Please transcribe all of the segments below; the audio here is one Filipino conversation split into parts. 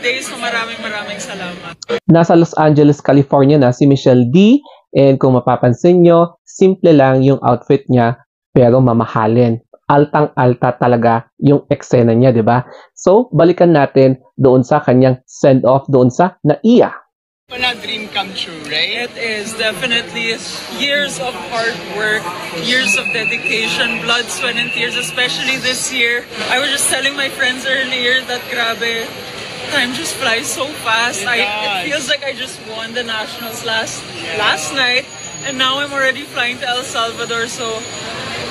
birthday. So maraming salamat. Nasa Los Angeles, California na si Michelle D. And kung mapapansin nyo, simple lang yung outfit niya pero mamahalin. Altang-alta talaga yung eksena niya, di ba? So, balikan natin doon sa kanyang send-off doon sa NAIA. A dream come true, right? It is definitely years of hard work, years of dedication, blood, sweat, and tears, especially this year. I was just telling my friends earlier that grabe, time just flies so fast. It feels like I just won the Nationals last night, and now I'm already flying to El Salvador, so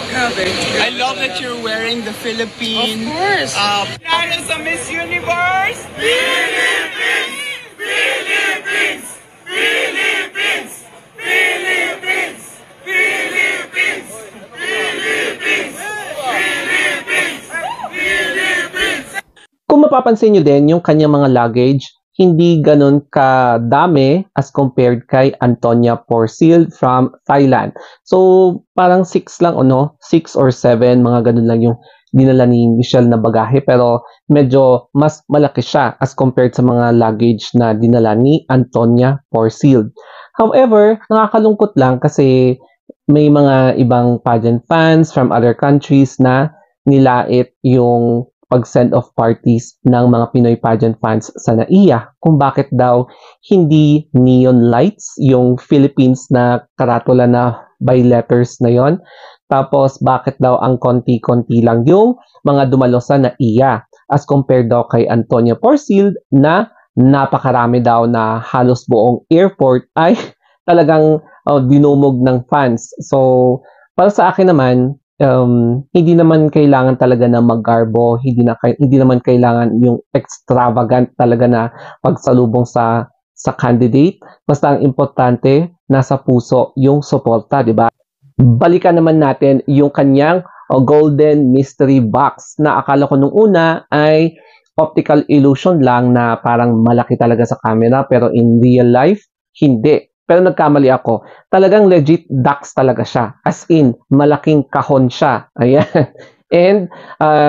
grabe. I love that you're wearing the Philippine. Of course. That is a Miss Universe. Philippines! Philippines! Philippines! Philippines! Philippines! Philippines! Philippines! Philippines! Kung mapapansin nyo din, yung kanyang mga luggage, hindi ganun kadami as compared kay Antonia Porcil from Thailand. So, parang 6 lang, 6 or 7, mga ganun lang yung dinala ni Michelle na bagahe. Pero medyo mas malaki siya as compared sa mga luggage na dinala ni Antonia Porcil. However, nakakalungkot lang kasi may mga ibang pageant fans from other countries na nilait yung pag-send off parties ng mga Pinoy pageant fans sa NAIA kung bakit daw hindi neon lights yung Philippines na karatula na by letters na yon. Tapos bakit daw ang konti-konti lang yung mga dumalo sa NAIA as compared daw kay Antonia Porcil na napakarami daw na halos buong airport ay talagang dinumog ng fans. So para sa akin naman, hindi naman kailangan talaga na maggarbo, hindi naman kailangan yung extravagant talaga na pagsalubong sa candidate. Basta ang importante, nasa puso yung suporta, di ba? Balikan naman natin yung kanyang golden mystery box na akala ko nung una ay optical illusion lang na parang malaki talaga sa camera pero in real life, hindi. Pero nagkamali ako. Talagang legit ducks talaga siya. As in, malaking kahon siya. Ayan. And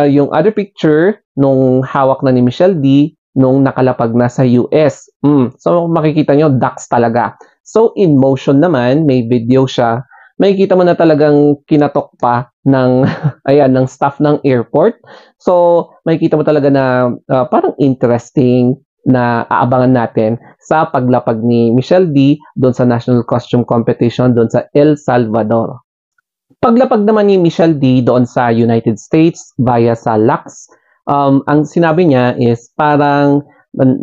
yung other picture, nung hawak na ni Michelle D, nung nakalapag na sa US. So makikita nyo, ducks talaga. So in motion naman, may video siya. Makikita mo na talagang kinatok pa ng, ayan, ng staff ng airport. So makikita mo talaga na parang interesting na aabangan natin sa paglapag ni Michelle D doon sa National Costume Competition doon sa El Salvador. Paglapag naman ni Michelle D doon sa United States via sa LAX, ang sinabi niya is parang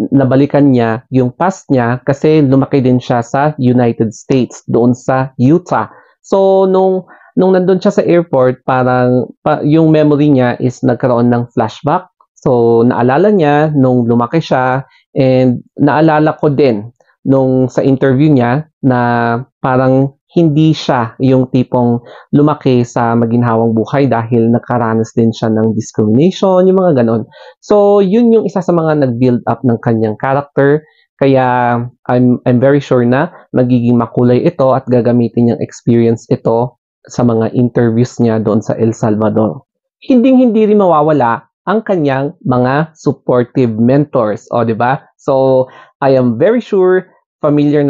nabalikan niya yung past niya kasi lumaki din siya sa United States doon sa Utah. So nung nandun siya sa airport, parang yung memory niya is nagkaroon ng flashback. So, naalala niya nung lumaki siya and naalala ko din nung sa interview niya na parang hindi siya yung tipong lumaki sa maginhawang buhay dahil nakaranas din siya ng discrimination, yung mga ganon. So, yun yung isa sa mga nag-build up ng kanyang character. Kaya, I'm very sure na magiging makulay ito at gagamitin niyang experience ito sa mga interviews niya doon sa El Salvador. Hindi rin mawawala ang kanyang mga supportive mentors, di ba? So, I am very sure familiar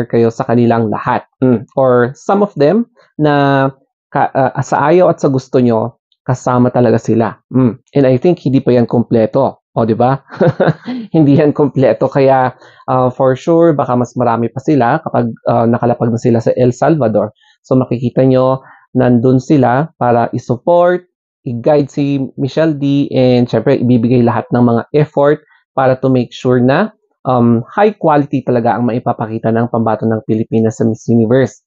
kayo sa kanilang lahat. Or some of them na sa ayaw at sa gusto nyo, kasama talaga sila. And I think hindi pa yan kompleto, di ba? Hindi yan kompleto, kaya for sure, baka mas marami pa sila kapag nakalapag na sila sa El Salvador. So, makikita nyo, nandun sila para isupport, i-guide si Michelle D, and syempre ibibigay lahat ng mga effort para to make sure na high quality talaga ang maipapakita ng pambato ng Pilipinas sa Miss Universe.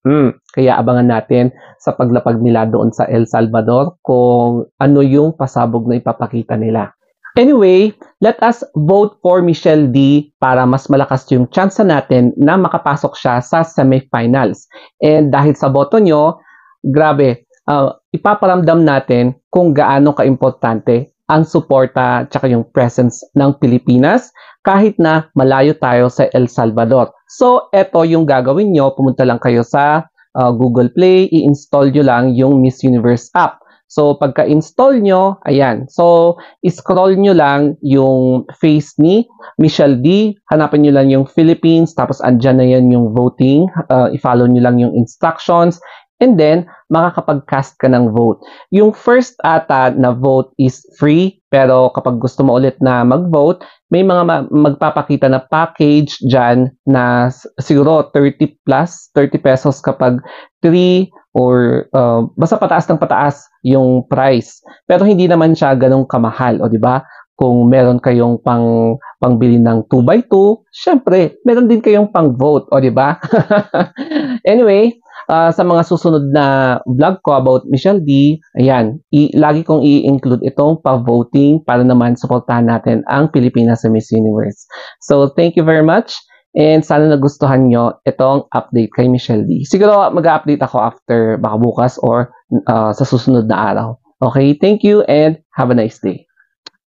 Kaya abangan natin sa paglapag nila doon sa El Salvador kung ano yung pasabog na ipapakita nila. Anyway, let us vote for Michelle D para mas malakas yung chance natin na makapasok siya sa semifinals. And dahil sa boto nyo, grabe, ipaparamdam natin kung gaano kaimportante ang suporta at yung presence ng Pilipinas kahit na malayo tayo sa El Salvador. So, eto yung gagawin nyo. Pumunta lang kayo sa Google Play, i-install nyo lang yung Miss Universe app. So, pagka-install nyo, ayan. So, scroll nyo lang yung face ni Michelle D. Hanapin nyo lang yung Philippines, tapos andyan na yan yung voting. I-follow nyo lang yung instructions. And then, makakapag-cast ka ng vote. Yung first ata na vote is free, pero kapag gusto mo ulit na mag-vote, may mga magpapakita na package dyan na siguro 30 plus, 30 pesos kapag 3 or basta pataas ng pataas yung price. Pero hindi naman siya ganong kamahal, o di ba? Kung meron kayong pangbili ng 2x2, syempre, meron din kayong pang-vote, o di ba? Anyway, sa mga susunod na vlog ko about Michelle D, ayan, lagi kong i-include itong pa-voting para naman supportahan natin ang Pilipinas sa Miss Universe. So, thank you very much. And sana nagustuhan nyo itong update kay Michelle D. Siguro mag-update ako after baka bukas or sa susunod na araw. Okay, thank you and have a nice day.